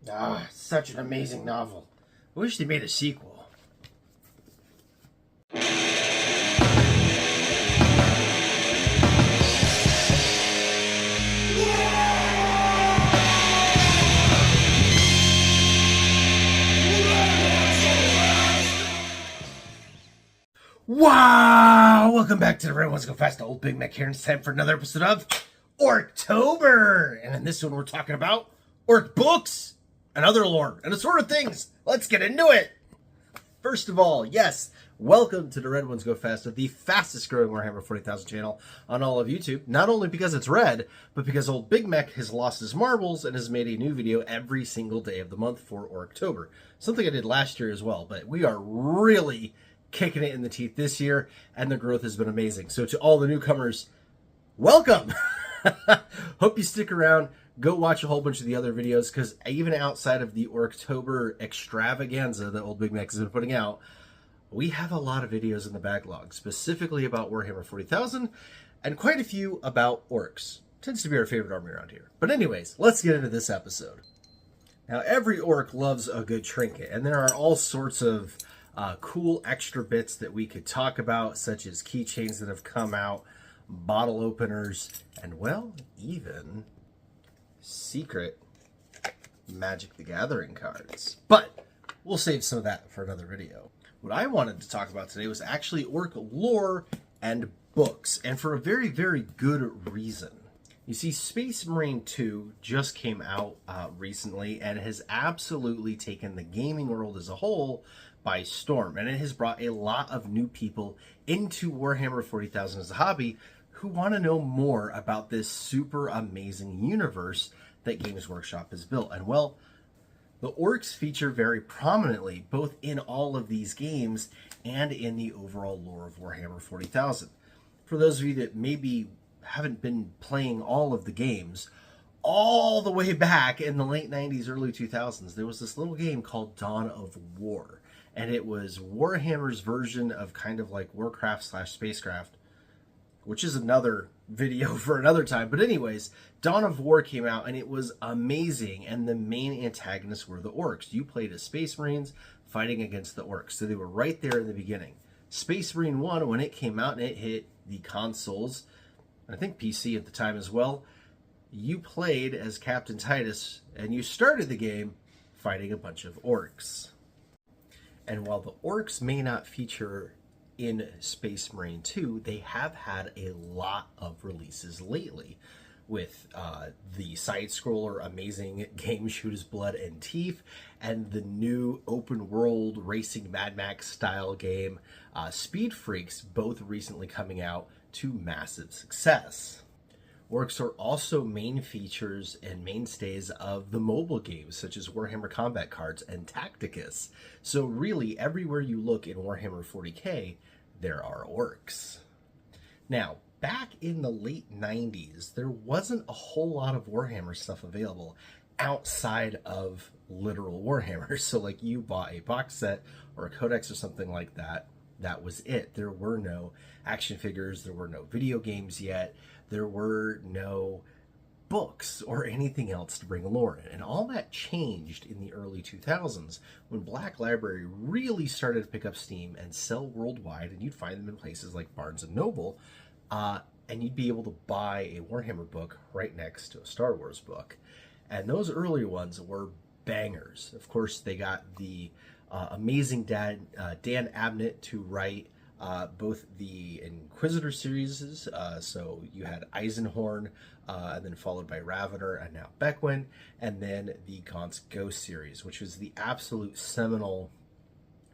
Ah, such an amazing novel. I wish they made a sequel. Wow! Welcome back to the Red Ones Go Fast. Old Big Mek here, and it's time for another episode of Orktober. And in this one, we're talking about Orc books and other lore and assorted things. Let's get into it. First of all, yes, welcome to the Red Ones Go Fast, the fastest growing Warhammer 40,000 channel on all of YouTube. Not only because it's red, but because old Big Mek has lost his marbles and has made a new video every single day of the month for Orktober. Something I did last year as well, but we are really kicking it in the teeth this year, and the growth has been amazing. So to all the newcomers, welcome. Hope you stick around. Go watch a whole bunch of the other videos, because even outside of the Orctober extravaganza that old Big Mek has been putting out, we have a lot of videos in the backlog, specifically about Warhammer 40,000, and quite a few about Orcs. Tends to be our favorite army around here. But anyways, let's get into this episode. Now, every Orc loves a good trinket, and there are all sorts of cool extra bits that we could talk about, such as keychains that have come out, bottle openers, and, well, even secret Magic the Gathering cards. But we'll save some of that for another video. What I wanted to talk about today was actually Orc lore and books, and for a very, very good reason. You see, Space Marine 2 just came out recently and has absolutely taken the gaming world as a whole by storm, and it has brought a lot of new people into Warhammer 40,000 as a hobby who want to know more about this super amazing universe that Games Workshop has built. And well, the Orcs feature very prominently both in all of these games and in the overall lore of Warhammer 40,000. For those of you that maybe haven't been playing all of the games, all the way back in the late 90s, early 2000s, there was this little game called Dawn of War. And it was Warhammer's version of kind of like Warcraft/Spacecraft, which is another video for another time. But anyways, Dawn of War came out and it was amazing. And the main antagonists were the Orcs. You played as Space Marines fighting against the Orcs. So they were right there in the beginning. Space Marine 1, when it came out and it hit the consoles, I think PC at the time as well, you played as Captain Titus and you started the game fighting a bunch of Orcs. And while the Orcs may not feature in Space Marine 2, they have had a lot of releases lately, with the side-scroller amazing game Shoot Blood and Teeth, and the new open-world racing Mad Max style game Speed Freaks, both recently coming out to massive success. Orcs are also main features and mainstays of the mobile games, such as Warhammer Combat Cards and Tacticus. So really, everywhere you look in Warhammer 40k, there are Orcs. Now, back in the late 90s, there wasn't a whole lot of Warhammer stuff available outside of literal Warhammer. So like you bought a box set or a codex or something like that, that was it. There were no action figures, there were no video games yet, there were no books or anything else to bring lore in. And all that changed in the early 2000s when Black Library really started to pick up steam and sell worldwide, and you'd find them in places like Barnes & Noble, and you'd be able to buy a Warhammer book right next to a Star Wars book. And those early ones were bangers. Of course, they got the amazing Dan Abnett to write both the Inquisitor series, so you had Eisenhorn, and then followed by Ravener, and now Beckwin, and then the Gaunt's Ghost series, which was the absolute seminal,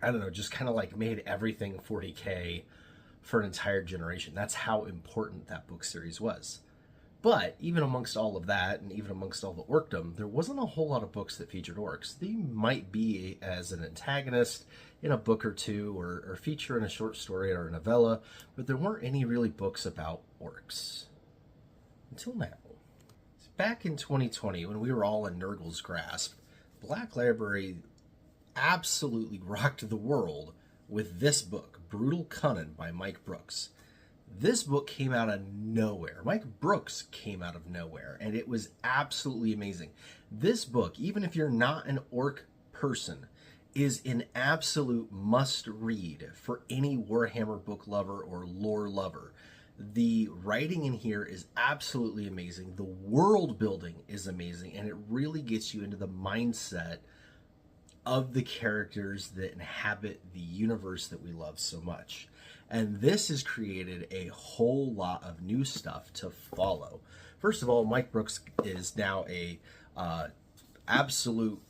I don't know, just kind of like made everything 40k for an entire generation. That's how important that book series was. But even amongst all of that, and even amongst all the Orkdom, there wasn't a whole lot of books that featured Orcs. They might be as an antagonist in a book or two, or feature in a short story or a novella, but there weren't any really books about Orcs. Until now. Back in 2020, when we were all in Nurgle's grasp, Black Library absolutely rocked the world with this book, Brutal Cunning by Mike Brooks. This book came out of nowhere. Mike Brooks came out of nowhere, and it was absolutely amazing. This book, even if you're not an orc person, is an absolute must-read for any Warhammer book lover or lore lover. The writing in here is absolutely amazing. The world building is amazing, and it really gets you into the mindset of the characters that inhabit the universe that we love so much. And this has created a whole lot of new stuff to follow. First of all, Mike Brooks is now a absolute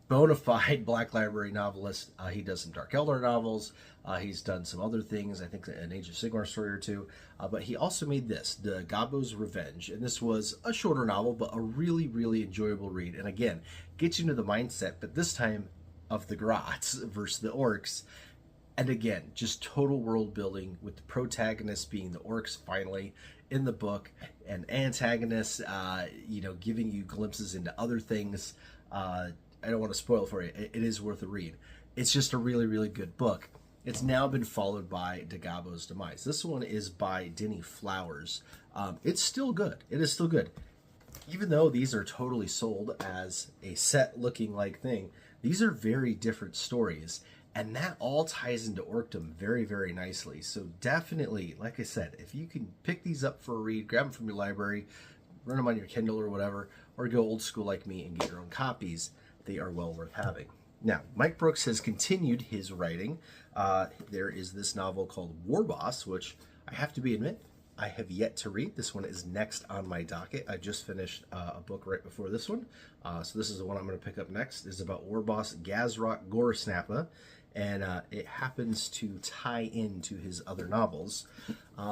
bona fide Black Library novelist. He does some Dark Eldar novels. He's done some other things, I think an Age of Sigmar story or two. But he also made this, Dagobah's Revenge. And this was a shorter novel, but a really, really enjoyable read. And again, gets you into the mindset, but this time of the Grots versus the Orcs. And again, just total world building with the protagonist being the Orcs finally in the book, and antagonists, giving you glimpses into other things. I don't want to spoil it for you. It is worth a read. It's just a really, really good book. It's now been followed by Dagobah's Demise. This one is by Denny Flowers. It's still good. It is still good. Even though these are totally sold as a set-looking like thing, these are very different stories. And that all ties into Orkdom very, very nicely. So definitely, like I said, if you can pick these up for a read, grab them from your library, run them on your Kindle or whatever, or go old school like me and get your own copies, they are well worth having. Now, Mike Brooks has continued his writing. There is this novel called War Boss, which I have to admit, I have yet to read. This one is next on my docket. I just finished a book right before this one. So this is the one I'm going to pick up next. It's about War Boss Gazrock Goresnappa. And it happens to tie into his other novels,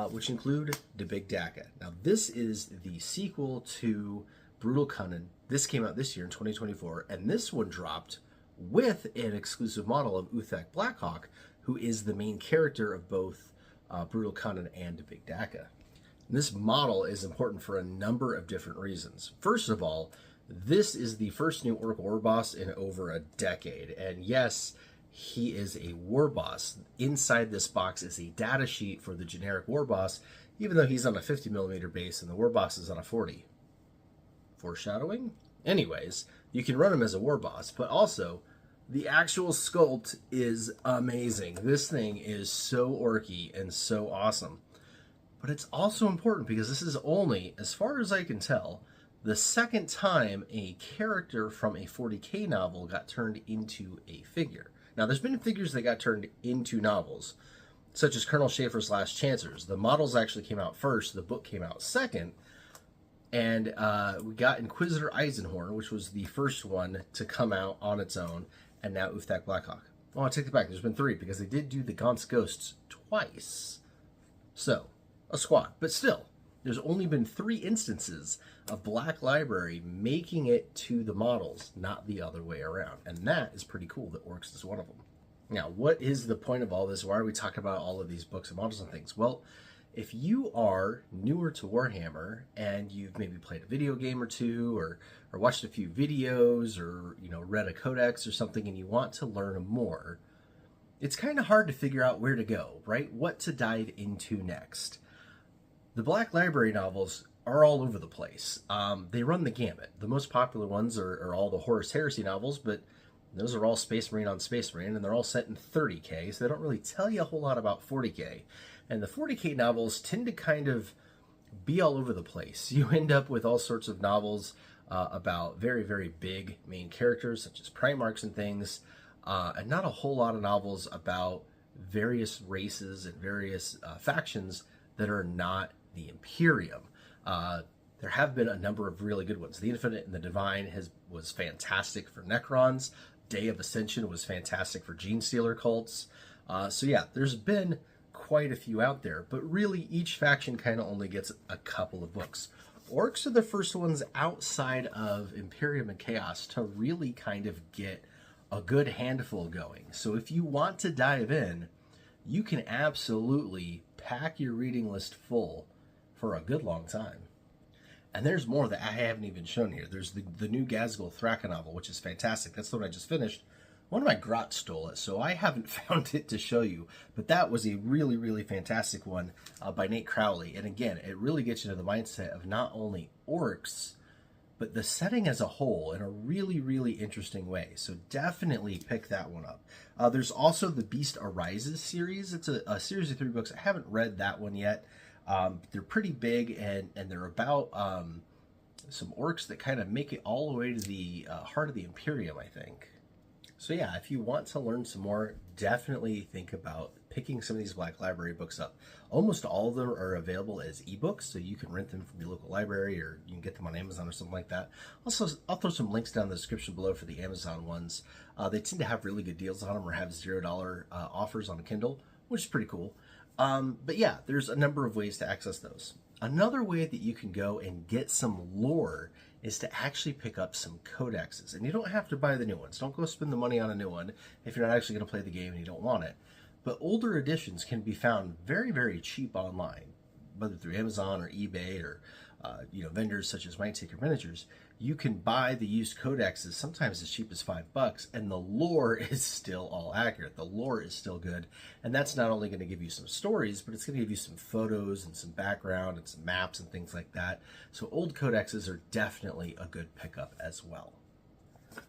which include The Big Mek. Now, this is the sequel to Brutal Cunning. This came out this year in 2024, and this one dropped with an exclusive model of Uthak Blackhawk, who is the main character of both Brutal Cunning and The Big Mek. This model is important for a number of different reasons. First of all, this is the first new Orc War Boss in over a decade, and yes, he is a war boss. Inside this box is a data sheet for the generic war boss, even though he's on a 50mm base and the war boss is on a 40. Foreshadowing? Anyways, you can run him as a war boss, but also the actual sculpt is amazing. This thing is so orky and so awesome. But it's also important because this is only, as far as I can tell, the second time a character from a 40K novel got turned into a figure. Now, there's been figures that got turned into novels, such as Colonel Schaefer's Last Chancers. The models actually came out first, the book came out second, and we got Inquisitor Eisenhorn, which was the first one to come out on its own, and now Uthak Blackhawk. Oh, I take it back, there's been 3, because they did do the Gaunt's Ghosts twice. So, a squad, but still, there's only been 3 instances of Black Library making it to the models, not the other way around. And that is pretty cool that Orcs is one of them. Now, what is the point of all this? Why are we talking about all of these books and models and things? Well, if you are newer to Warhammer and you've maybe played a video game or two, or watched a few videos, or read a codex or something, and you want to learn more, it's kind of hard to figure out where to go, right? What to dive into next. The Black Library novels are all over the place. They run the gamut. The most popular ones are all the Horus Heresy novels, but those are all Space Marine on Space Marine, and they're all set in 30K, so they don't really tell you a whole lot about 40K. And the 40K novels tend to kind of be all over the place. You end up with all sorts of novels about very, very big main characters, such as Primarchs and things, and not a whole lot of novels about various races and various factions that are not the Imperium. There have been a number of really good ones. The Infinite and the Divine was fantastic for Necrons. Day of Ascension was fantastic for Genestealer cults. So yeah, there's been quite a few out there, but really each faction kind of only gets a couple of books. Orcs are the first ones outside of Imperium and Chaos to really kind of get a good handful going. So if you want to dive in, you can absolutely pack your reading list full for a good long time. And there's more that I haven't even shown here. There's the new Gazgul Thraka novel, which is fantastic. That's the one I just finished, One of my grots stole it, so I haven't found it to show you. But that was a really, really fantastic one by Nate Crowley. And again, it really gets you into the mindset of not only orcs, but the setting as a whole in a really, really interesting way. So definitely pick that one up. There's also the Beast Arises series. It's a series of 3 books. I haven't read that one yet. They're pretty big, and they're about some orcs that kind of make it all the way to the heart of the Imperium, I think. So yeah, if you want to learn some more, definitely think about picking some of these Black Library books up. Almost all of them are available as ebooks, so you can rent them from your local library, or you can get them on Amazon or something like that. Also, I'll throw some links down in the description below for the Amazon ones. They tend to have really good deals on them, or have $0 offers on a Kindle, which is pretty cool. But yeah, there's a number of ways to access those. Another way that you can go and get some lore is to actually pick up some codexes. And you don't have to buy the new ones. Don't go spend the money on a new one if you're not actually going to play the game and you don't want it. But older editions can be found very, very cheap online, whether through Amazon or eBay or vendors such as Might Taker Miniatures. You can buy the used codexes sometimes as cheap as $5, and the lore is still all accurate. The lore is still good, and that's not only going to give you some stories, but it's going to give you some photos and some background and some maps and things like that. So old codexes are definitely a good pickup as well.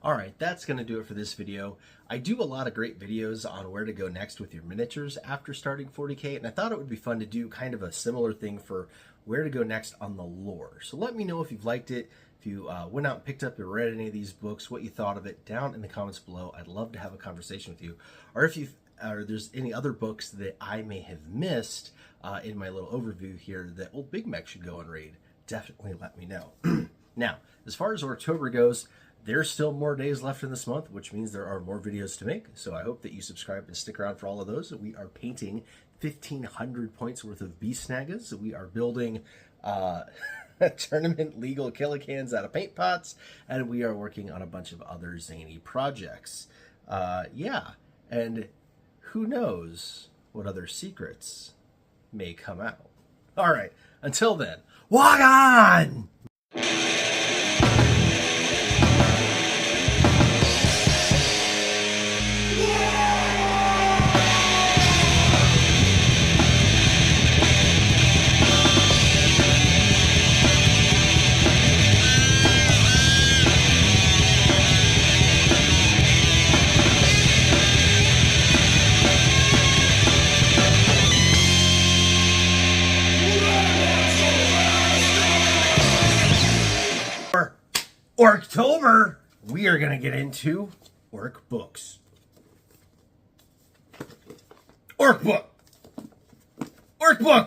All right, that's going to do it for this video. I do a lot of great videos on where to go next with your miniatures after starting 40K, and I thought it would be fun to do kind of a similar thing for where to go next on the lore. So let me know if you've liked it, if you went out and picked up or read any of these books, what you thought of it down in the comments below. I'd love to have a conversation with you. Or if there's any other books that I may have missed in my little overview here that old Big Mek should go and read, definitely let me know. Now, as far as Orctober goes, there's still more days left in this month, which means there are more videos to make. So I hope that you subscribe and stick around for all of those. We are painting 1,500 points worth of beast snagas. We are building tournament legal killicans out of paint pots, and we are working on a bunch of other zany projects. Yeah, and who knows what other secrets may come out. All right, until then, walk on! Orktober, we are going to get into Orc books. Orc book. Orc book.